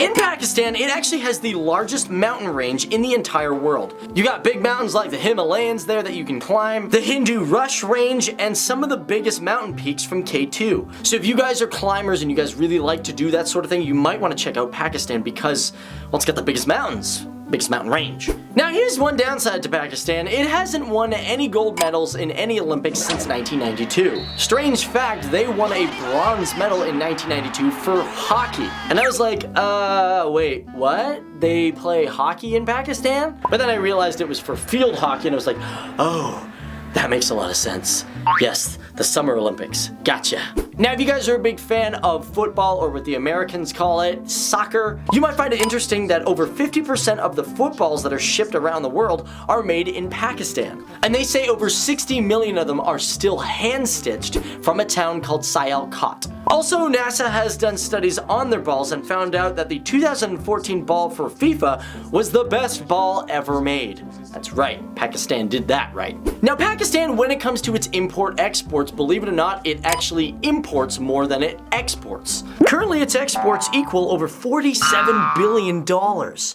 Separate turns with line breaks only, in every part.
In Pakistan, it actually has the largest mountain range in the entire world. You got big mountains like the Himalayas there that you can climb, the Hindu Kush range, and some of the biggest mountain peaks from K2. So if you guys are climbers and you guys really like to do that sort of thing, you might want to check out Pakistan because, well, it's got the biggest mountains. Biggest mountain range. Now here's one downside to Pakistan. It hasn't won any gold medals in any Olympics since 1992. Strange fact, they won a bronze medal in 1992 for hockey. And I was like, wait, what? They play hockey in Pakistan? But then I realized it was for field hockey and I was like, oh, that makes a lot of sense. Yes, the Summer Olympics. Gotcha. Now, if you guys are a big fan of football, or what the Americans call it, soccer, you might find it interesting that over 50% of the footballs that are shipped around the world are made in Pakistan. And they say over 60 million of them are still hand-stitched from a town called Sialkot. Also, NASA has done studies on their balls and found out that the 2014 ball for FIFA was the best ball ever made. That's right, Pakistan did that right. Now, Pakistan, when it comes to its import-exports, believe it or not, it actually imports more than it exports. Currently, its exports equal over $47 billion,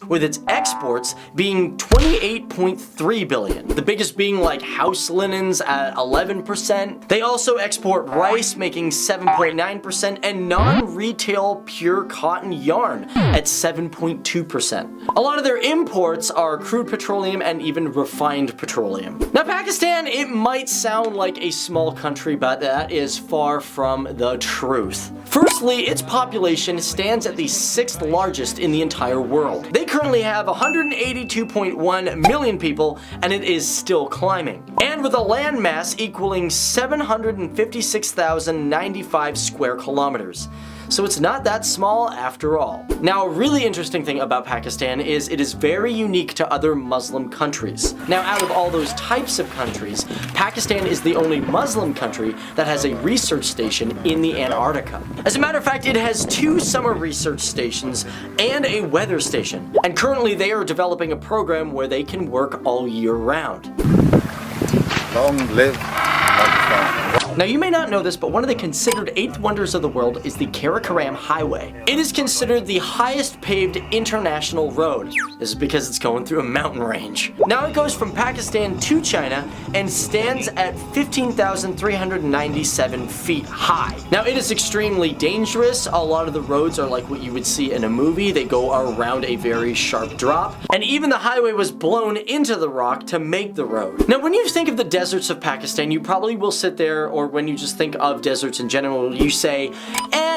with its exports being $28.3 billion. The biggest being like house linens at 11%. They also export rice, making 7.9%, and non-retail pure cotton yarn at 7.2%. A lot of their imports are crude petroleum and even refined petroleum. Now, Pakistan, it might sound like a small country, but that is far from the truth. Firstly, its population stands at the 6th largest in the entire world. They currently have 182.1 million people, and it is still climbing. And with a landmass equaling 756,095 square kilometers. So it's not that small after all. Now, a really interesting thing about Pakistan is it is very unique to other Muslim countries. Now, out of all those types of countries, Pakistan is the only Muslim country that has a research station in the Antarctica. As a matter of fact, it has 2 summer research stations and a weather station. And currently they are developing a program where they can work all year round.
Long live Pakistan.
Now, you may not know this, but one of the considered 8th wonders of the world is the Karakoram Highway. It is considered the highest paved international road. This is because it's going through a mountain range. Now, it goes from Pakistan to China and stands at 15,397 feet high. Now, it is extremely dangerous. A lot of the roads are like what you would see in a movie. They go around a very sharp drop. And even the highway was blown into the rock to make the road. Now, when you think of the deserts of Pakistan, you probably will sit there, or when you just think of deserts in general, you say,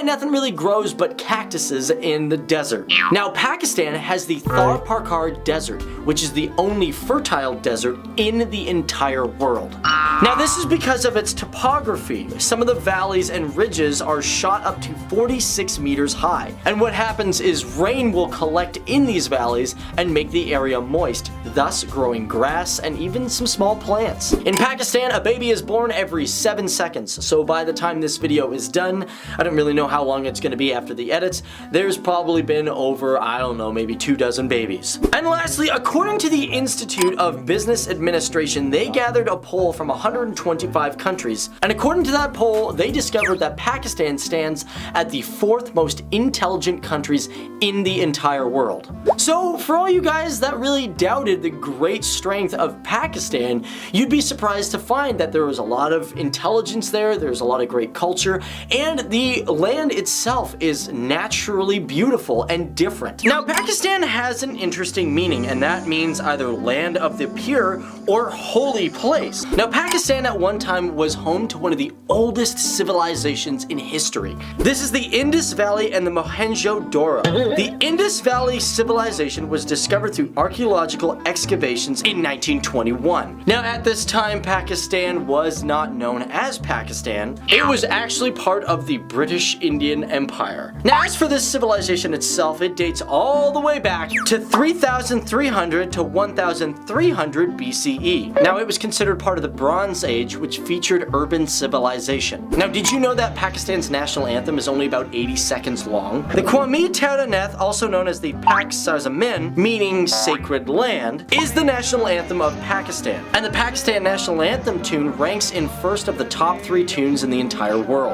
nothing really grows but cactuses in the desert. Now, Pakistan has the Thar Parkar Desert, which is the only fertile desert in the entire world. Now, this is because of its topography. Some of the valleys and ridges are shot up to 46 meters high. And what happens is rain will collect in these valleys and make the area moist, thus growing grass and even some small plants. In Pakistan, a baby is born every 7 seconds, so by the time this video is done, I don't really know how long it's going to be after the edits, there's probably been over, I don't know, maybe 24 babies. And lastly, according to the Institute of Business Administration, they gathered a poll from 125 countries, and according to that poll, they discovered that Pakistan stands at the 4th most intelligent countries in the entire world. So for all you guys that really doubted the great strength of Pakistan, you'd be surprised to find that there was a lot of intelligence there, there's a lot of great culture, and the land itself is naturally beautiful and different. Now, Pakistan has an interesting meaning, and that means either land of the pure or holy place. Now, Pakistan at one time was home to one of the oldest civilizations in history. This is the Indus Valley and the Mohenjo-Daro. The Indus Valley civilization was discovered through archaeological excavations in 1921. Now, at this time, Pakistan was not known as Pakistan. It was actually part of the British Indian Empire. Now, as for this civilization itself, it dates all the way back to 3,300 to 1,300 BCE. Now, it was considered part of the Bronze Age, which featured urban civilization. Now, did you know that Pakistan's national anthem is only about 80 seconds long? The Qawmi Taraneth, also known as the Pak Sarzamin, meaning sacred land, is the national anthem of Pakistan. And the Pakistan national anthem tune ranks in first of the top 3 tunes in the entire world.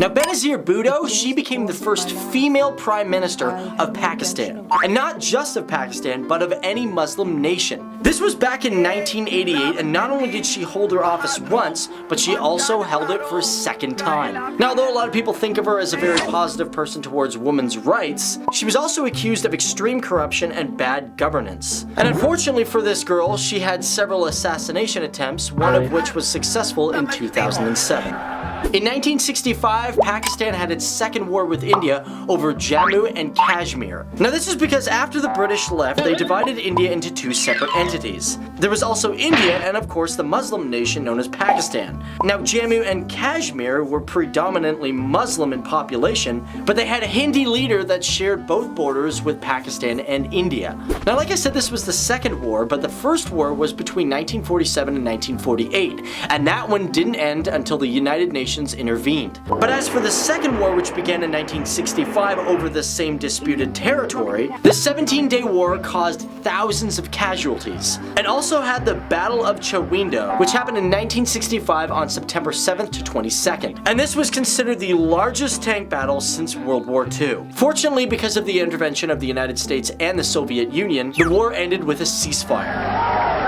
Now Benazir Bhutto, she became the first female prime minister of Pakistan. And not just of Pakistan, but of any Muslim nation. This was back in 1988, and not only did she hold her office once, but she also held it for a second time. Now, though a lot of people think of her as a very positive person towards women's rights, she was also accused of extreme corruption and bad governance. And unfortunately for this girl, she had several assassination attempts, one of which was successful in 2007. In 1965, Pakistan had its second war with India over Jammu and Kashmir. Now this is because after the British left, they divided India into two separate entities. There was also India and of course the Muslim nation known as Pakistan. Now Jammu and Kashmir were predominantly Muslim in population, but they had a Hindi leader that shared both borders with Pakistan and India. Now like I said, this was the second war, but the first war was between 1947 and 1948, and that one didn't end until the United Nations intervened. But as for the second war, which began in 1965 over the same disputed territory, the 17-day war caused thousands of casualties, and also had the Battle of Chawindo, which happened in 1965 on September 7th to 22nd. And this was considered the largest tank battle since World War II. Fortunately, because of the intervention of the United States and the Soviet Union, the war ended with a ceasefire.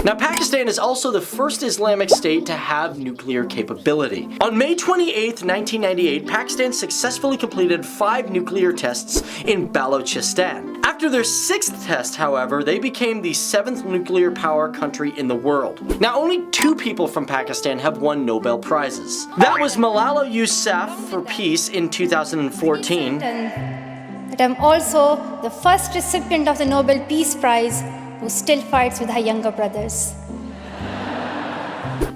Now, Pakistan is also the first Islamic state to have nuclear capability. On May 28, 1998, Pakistan successfully completed 5 nuclear tests in Balochistan. After their 6th test, however, they became the 7th nuclear power country in the world. Now, only 2 people from Pakistan have won Nobel Prizes. That was Malala Yousafzai for peace in 2014.
That I'm also the first recipient of the Nobel Peace Prize who still fights with her younger brothers.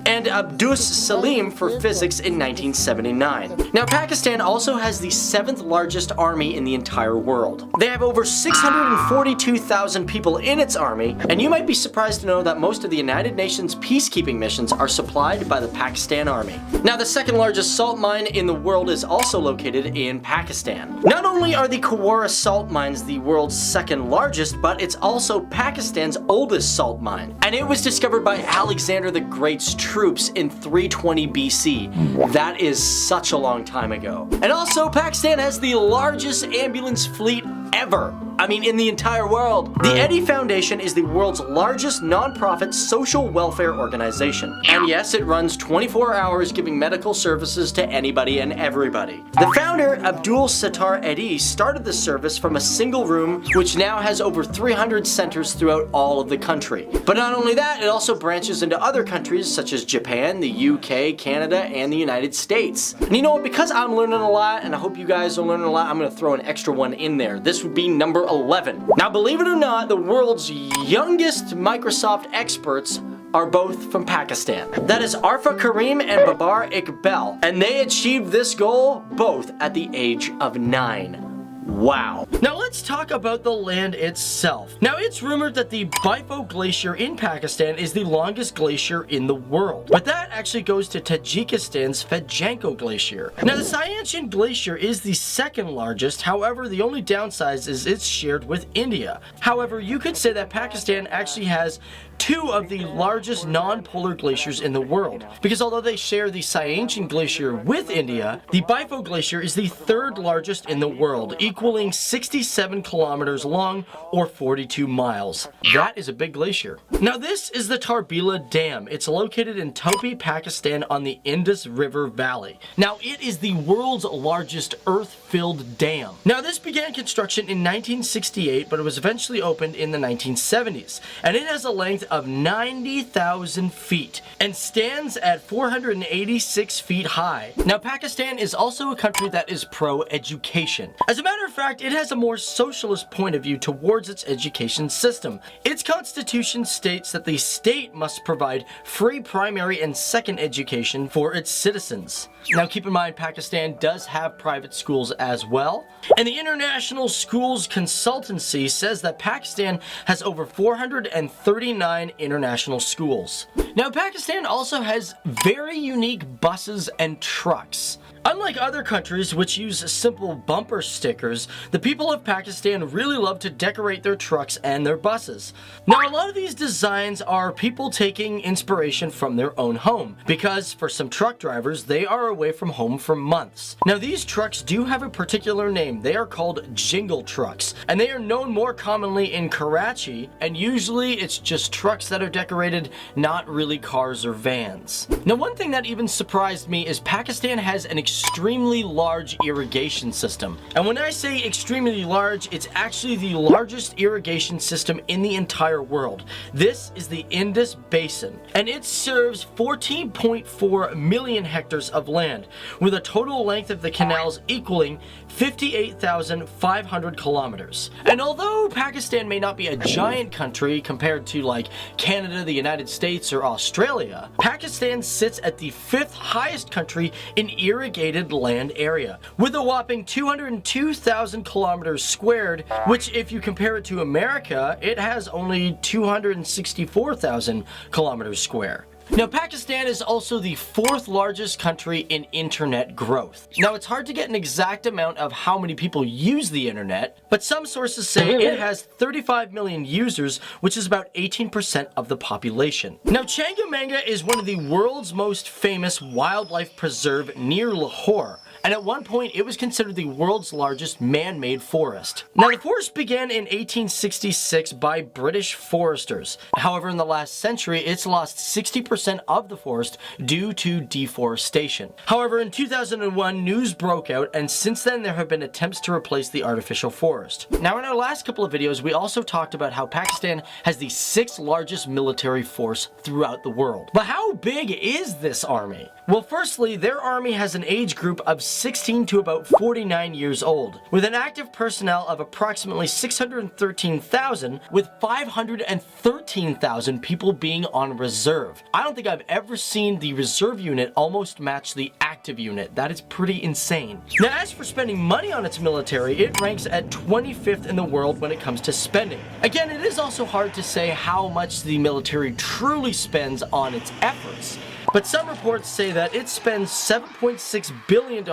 And Abdus Salim for physics in 1979. Now, Pakistan also has the 7th largest army in the entire world. They have over 642,000 people in its army, and you might be surprised to know that most of the United Nations peacekeeping missions are supplied by the Pakistan Army. Now, the 2nd largest salt mine in the world is also located in Pakistan. Not only are the Kawara salt mines the world's 2nd largest, but it's also Pakistan's oldest salt mine. And it was discovered by Alexander the Great's troops in 320 BC. That is such a long time ago. And also, Pakistan has the largest ambulance fleet ever. I mean, in the entire world. The Eddy Foundation is the world's largest non-profit social welfare organization. And yes, it runs 24 hours giving medical services to anybody and everybody. The founder, Abdul Sattar Eddy, started the service from a single room, which now has over 300 centers throughout all of the country. But not only that, it also branches into other countries such as Japan, the UK, Canada, and the United States. And you know what, because I'm learning a lot, and I hope you guys are learning a lot, I'm going to throw an extra one in there. This would be number 11. Now, believe it or not, the world's youngest Microsoft experts are both from Pakistan. That is Arfa Karim and Babar Iqbal, and they achieved this goal both at the age of 9. Wow. Now let's talk about the land itself. Now it's rumored that the Bifo Glacier in Pakistan is the longest glacier in the world, but that actually goes to Tajikistan's Fedjanko Glacier. Now the Sayantian Glacier is the 2nd largest, however the only downside is it's shared with India. However, you could say that Pakistan actually has 2 of the largest non-polar glaciers in the world, because although they share the Sayantian Glacier with India, the Bifo Glacier is the 3rd largest in the world, equaling 67 kilometers long or 42 miles. That is a big glacier. Now this is the Tarbila Dam. It's located in Topi, Pakistan on the Indus River Valley. Now it is the world's largest earth-filled dam. Now this began construction in 1968, but it was eventually opened in the 1970s, and it has a length of 90,000 feet and stands at 486 feet high. Now Pakistan is also a country that is pro-education. As a matter of fact, it has a more socialist point of view towards its education system. Its constitution states that the state must provide free primary and second education for its citizens. Now keep in mind, Pakistan does have private schools as well, and the International Schools Consultancy says that Pakistan has over 439 international schools. Now Pakistan also has very unique buses and trucks. Unlike other countries which use simple bumper stickers, the people of Pakistan really love to decorate their trucks and their buses. Now, a lot of these designs are people taking inspiration from their own home, because for some truck drivers, they are away from home for months. Now, these trucks do have a particular name. They are called jingle trucks, and they are known more commonly in Karachi, and usually it's just trucks that are decorated, not really cars or vans. Now, one thing that even surprised me is Pakistan has an extremely large irrigation system. And when I say extremely large, it's actually the largest irrigation system in the entire world. This is the Indus Basin, and it serves 14.4 million hectares of land, with a total length of the canals equaling 58,500 kilometers. And although Pakistan may not be a giant country compared to like Canada, the United States, or Australia, Pakistan sits at the 5th highest country in irrigated land area, with a whopping 202,000 kilometers squared, which if you compare it to America, it has only 264,000 kilometers square. Now, Pakistan is also the 4th largest country in internet growth. Now, it's hard to get an exact amount of how many people use the internet, but some sources say it has 35 million users, which is about 18% of the population. Now, Changamanga is one of the world's most famous wildlife preserve near Lahore, and at one point it was considered the world's largest man-made forest. Now, the forest began in 1866 by British foresters. However, in the last century, it's lost 60% of the forest due to deforestation. However, in 2001, news broke out, and since then there have been attempts to replace the artificial forest. Now, in our last couple of videos, we also talked about how Pakistan has the 6th largest military force throughout the world. But how big is this army? Well, firstly, their army has an age group of 16 to about 49 years old, with an active personnel of approximately 613,000, with 513,000 people being on reserve. I don't think I've ever seen the reserve unit almost match the active unit. That is pretty insane. Now, as for spending money on its military, it ranks at 25th in the world when it comes to spending. Again, it is also hard to say how much the military truly spends on its efforts, but some reports say that it spends $7.6 billion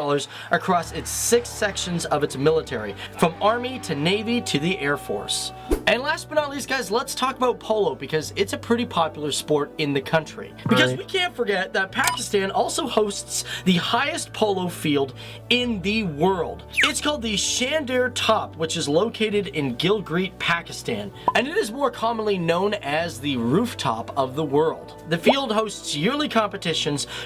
across its 6 sections of its military, from Army to Navy to the Air Force. And last but not least, guys, let's talk about polo, because it's a pretty popular sport in the country. Because we can't forget that Pakistan also hosts the highest polo field in the world. It's called the Shandir Top, which is located in Gilgit, Pakistan, and it is more commonly known as the rooftop of the world. The field hosts yearly competitions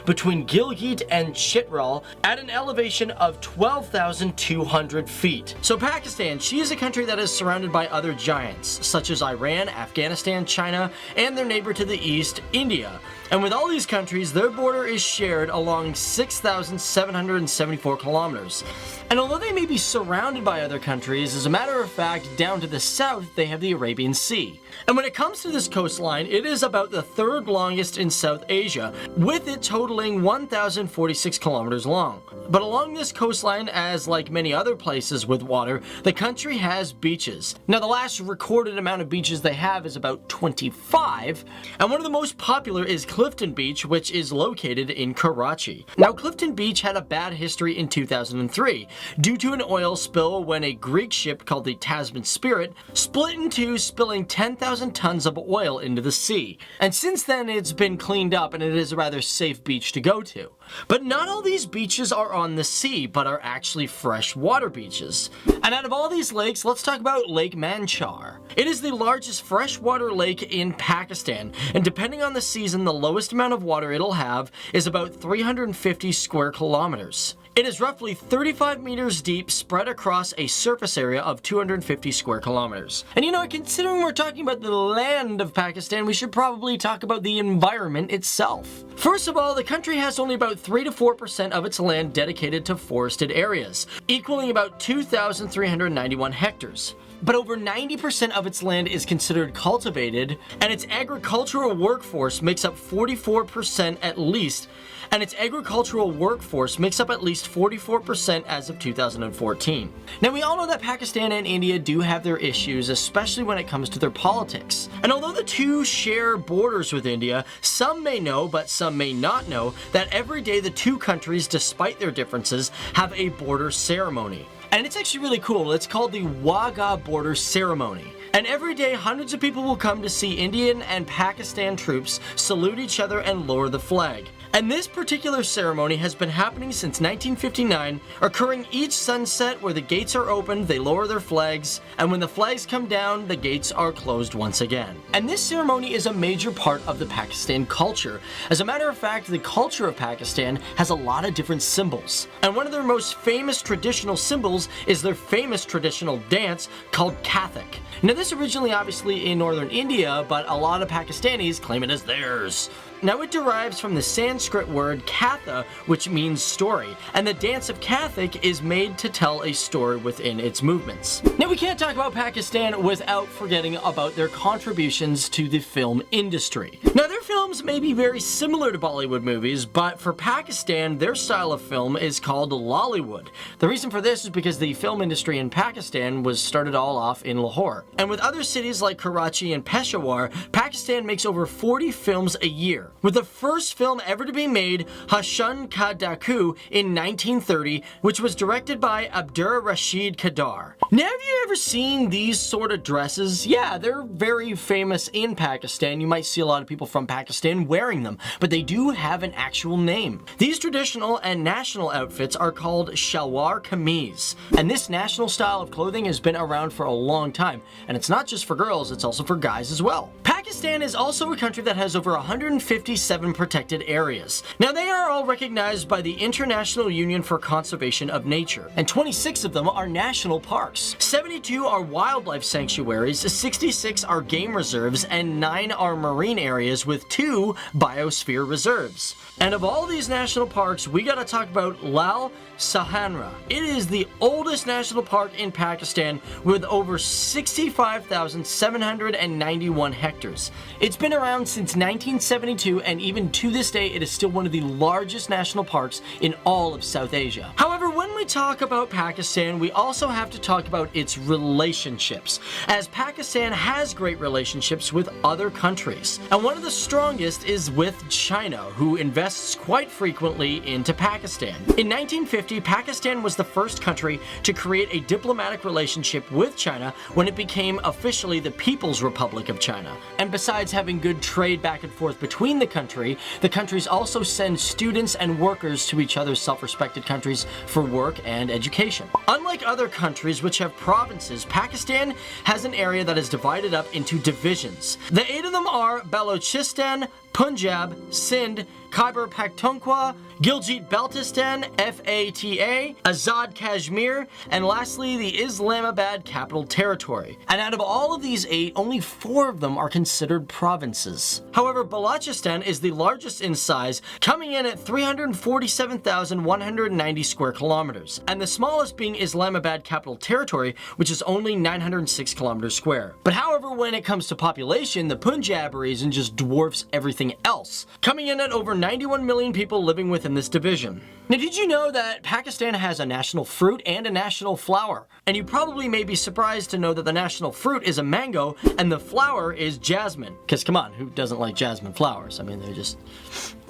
between Gilgit and Chitral at an elevation of 12,200 feet. So Pakistan, she is a country that is surrounded by other giants, such as Iran, Afghanistan, China, and their neighbor to the east, India. And with all these countries, their border is shared along 6,774 kilometers. And although they may be surrounded by other countries, as a matter of fact, down to the south, they have the Arabian Sea. And when it comes to this coastline, it is about the 3rd longest in South Asia, with it totaling 1,046 kilometers long. But along this coastline, as like many other places with water, the country has beaches. Now, the last recorded amount of beaches they have is about 25, and one of the most popular is Clifton Beach, which is located in Karachi. Now, Clifton Beach had a bad history in 2003 due to an oil spill when a Greek ship called the Tasman Spirit split in two, spilling 10,000 tons of oil into the sea. And since then, it's been cleaned up and it is a rather safe beach to go to. But not all these beaches are on the sea, but are actually freshwater beaches. And out of all these lakes, let's talk about Lake Manchar. It is the largest freshwater lake in Pakistan, and depending on the season, the lowest amount of water it'll have is about 350 square kilometers. It is roughly 35 meters deep, spread across a surface area of 250 square kilometers. And you know, considering we're talking about the land of Pakistan, we should probably talk about the environment itself. First of all, the country has only about 3 to 4% of its land dedicated to forested areas, equaling about 2,391 hectares. but over 90% of its land is considered cultivated, and its agricultural workforce makes up 44% at least, and its agricultural workforce makes up at least 44% as of 2014. Now, we all know that Pakistan and India do have their issues, especially when it comes to their politics. And although the two share borders with India, some may know, but some may not know, that every day the two countries, despite their differences, have a border ceremony. And it's actually really cool. It's called the Wagah Border Ceremony. And every day, hundreds of people will come to see Indian and Pakistan troops salute each other and lower the flag. And this particular ceremony has been happening since 1959, occurring each sunset where the gates are opened, they lower their flags, and when the flags come down, the gates are closed once again. And this ceremony is a major part of the Pakistan culture. As a matter of fact, the culture of Pakistan has a lot of different symbols. And one of their most famous traditional symbols is their famous traditional dance called Kathak. Now, this originally obviously in northern India, but a lot of Pakistanis claim it as theirs. Now, it derives from the Sanskrit word katha, which means story, and the dance of Kathak is made to tell a story within its movements. Now, we can't talk about Pakistan without forgetting about their contributions to the film industry. Now, their films may be very similar to Bollywood movies, but for Pakistan, their style of film is called Lollywood. The reason for this is because the film industry in Pakistan was started all off in Lahore. And with other cities like Karachi and Peshawar, Pakistan makes over 40 films a year, with the first film ever to be made, Hashan Ka Daku, in 1930, which was directed by Abdur Rashid Kadar. Now, have you ever seen these sort of dresses? Yeah, they're very famous in Pakistan. You might see a lot of people from Pakistan wearing them, but they do have an actual name. These traditional and national outfits are called shalwar kameez, and this national style of clothing has been around for a long time, and it's not just for girls, it's also for guys as well. Pakistan is also a country that has over 157 protected areas. Now, they are all recognized by the International Union for Conservation of Nature, and 26 of them are national parks. 72 are wildlife sanctuaries, 66 are game reserves, and 9 are marine areas with 2 biosphere reserves. And of all these national parks, we gotta talk about Lal Sahanra. It is the oldest national park in Pakistan with over 65,791 hectares. It's been around since 1972, and even to this day, it is still one of the largest national parks in all of South Asia. However, when we talk about Pakistan, we also have to talk about its relationships, as Pakistan has great relationships with other countries. And one of the strongest is with China, who invests quite frequently into Pakistan. In 1950, Pakistan was the first country to create a diplomatic relationship with China when it became officially the People's Republic of China. And besides having good trade back and forth between the countries also send students and workers to each other's self-respected countries for work and education. Unlike other countries which have provinces, Pakistan has an area that is divided up into divisions. The 8 of them are Balochistan, Punjab, Sindh, Khyber Pakhtunkhwa, Gilgit-Baltistan, FATA, Azad Kashmir, and lastly, the Islamabad Capital Territory. And out of all of these 8, only 4 of them are considered provinces. However, Balochistan is the largest in size, coming in at 347,190 square kilometers, and the smallest being Islamabad Capital Territory, which is only 906 kilometers square. But however, when it comes to population, the Punjab region just dwarfs everything else, coming in at over 91 million people living within this division. Now, did you know that Pakistan has a national fruit and a national flower? And you probably may be surprised to know that the national fruit is a mango and the flower is jasmine. Because come on, who doesn't like jasmine flowers? I mean, they just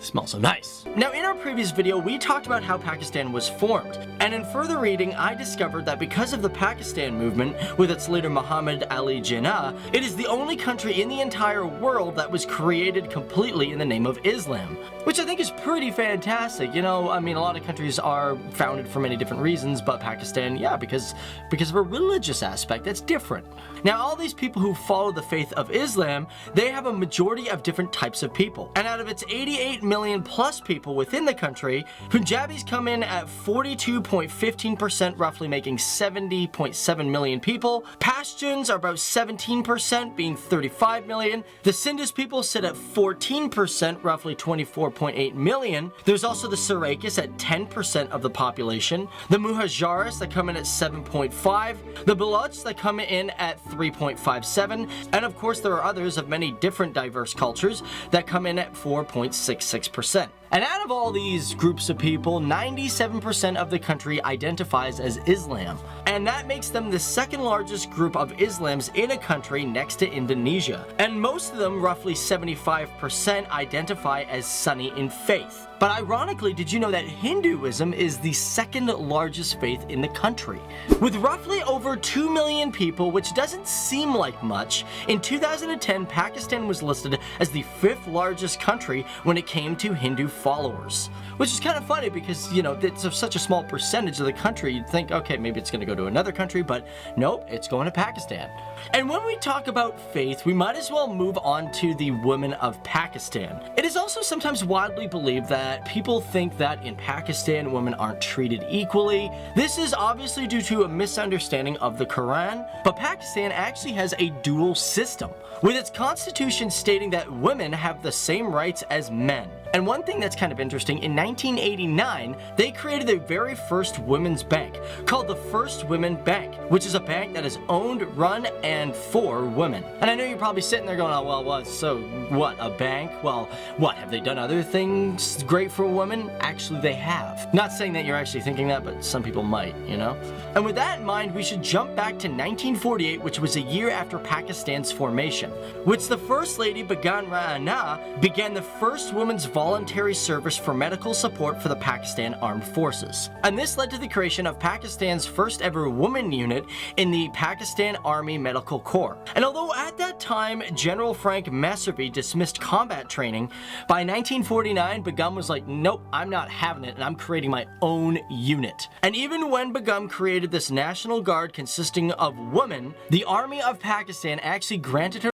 smell so nice. Now, in our previous video, we talked about how Pakistan was formed. And in further reading, I discovered that because of the Pakistan movement, with its leader Muhammad Ali Jinnah, it is the only country in the entire world that was created completely in the name of Islam. Which I think is pretty fantastic. You know, I mean, a lot of countries are founded for many different reasons, but Pakistan, yeah, because of a religious aspect that's different. Now, all these people who follow the faith of Islam, they have a majority of different types of people. And out of its 88 million plus people within the country, Punjabis come in at 42.15%, roughly making 70.7 million people. Pashtuns are about 17%, being 35 million. The Sindhis people sit at 14%, roughly 24.8 million. There's also the Saraikis at 10% of the population, the Muhajirs that come in at 7.5, the Baloch that come in at 3.57, and of course there are others of many different diverse cultures that come in at 4.66%. And out of all these groups of people, 97% of the country identifies as Islam. And that makes them the second largest group of Islams in a country next to Indonesia. And most of them, roughly 75%, identify as Sunni in faith. But ironically, did you know that Hinduism is the second largest faith in the country? With roughly over 2 million people, which doesn't seem like much, in 2010, Pakistan was listed as the 5th largest country when it came to Hindu followers. Which is kind of funny because, you know, it's such a small percentage of the country, you'd think, okay, maybe it's going to go to another country, but nope, it's going to Pakistan. And when we talk about faith, we might as well move on to the women of Pakistan. It is also sometimes widely believed that people think that in Pakistan, women aren't treated equally. This is obviously due to a misunderstanding of the Quran, but Pakistan actually has a dual system, with its constitution stating that women have the same rights as men. And one thing that's kind of interesting, in 1989, they created the very first women's bank, called the First Women Bank, which is a bank that is owned, run, and for women. And I know you're probably sitting there going, oh, well, what, so what, a bank? Well, what, have they done other things great for women? Actually, they have. Not saying that you're actually thinking that, but some people might, you know? And with that in mind, we should jump back to 1948, which was a year after Pakistan's formation, which the First Lady, Begum Rana, began the first women's voluntary service for medical support for the Pakistan Armed Forces. And this led to the creation of Pakistan's first ever woman unit in the Pakistan Army Medical Corps. And although at that time, General Frank Messervy dismissed combat training, by 1949, Begum was like, nope, I'm not having it, and I'm creating my own unit. And even when Begum created this National Guard consisting of women, the Army of Pakistan actually granted her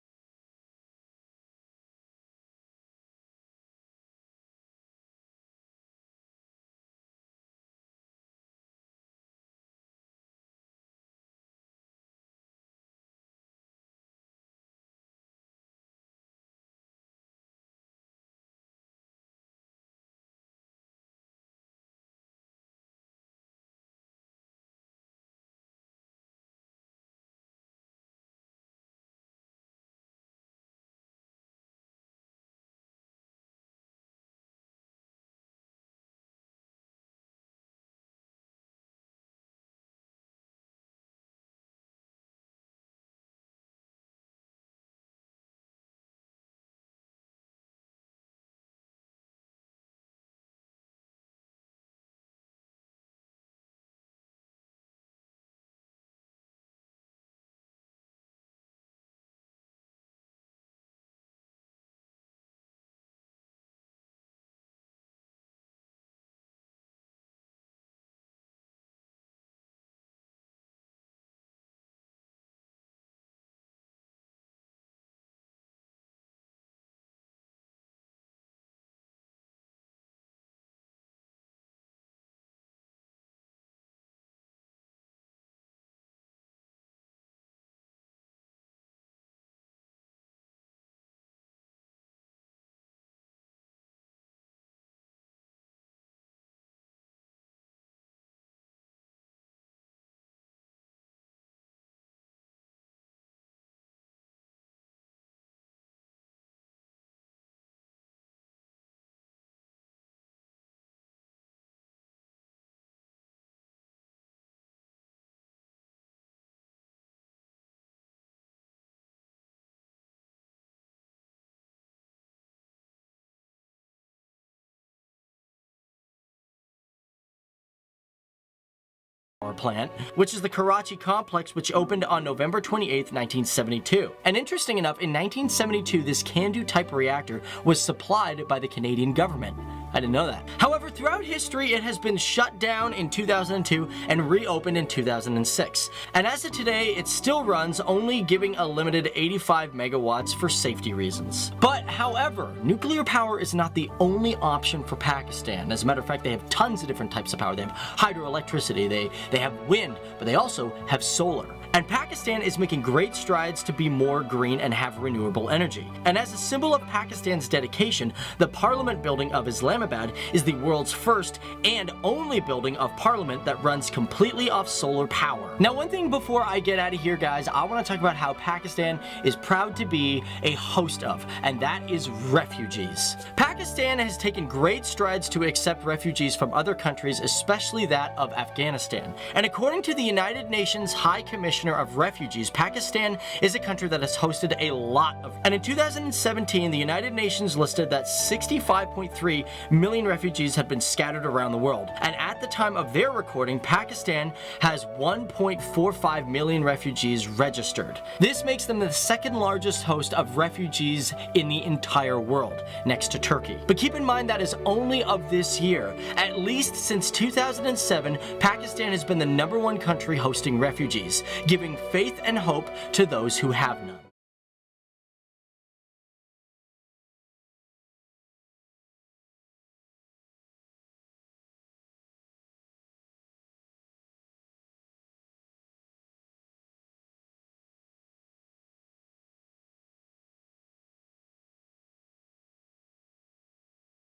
power plant, which is the Karachi complex, which opened on November 28, 1972. And interesting enough, in 1972, this CANDU type reactor was supplied by the Canadian government. I didn't know that. However, throughout history, it has been shut down in 2002 and reopened in 2006. And as of today, it still runs, only giving a limited 85 megawatts for safety reasons. But however, nuclear power is not the only option for Pakistan. As a matter of fact, they have tons of different types of power. They have hydroelectricity, they have wind, but they also have solar. And Pakistan is making great strides to be more green and have renewable energy. And as a symbol of Pakistan's dedication, the Parliament building of Islamabad is the world's first and only building of parliament that runs completely off solar power. Now, one thing before I get out of here, guys, I want to talk about how Pakistan is proud to be a host of, and that is refugees. Pakistan has taken great strides to accept refugees from other countries, especially that of Afghanistan. And according to the United Nations High Commissioner of Refugees, Pakistan is a country that has hosted a lot of. And in 2017, the United Nations listed that 65.3 million refugees had been scattered around the world. And at the time of their recording, Pakistan has 1.45 million refugees registered. This makes them the second largest host of refugees in the entire world, next to Turkey. But keep in mind that is only of this year. At least since 2007, Pakistan has been the #1 country hosting refugees, giving faith and hope to those who have none.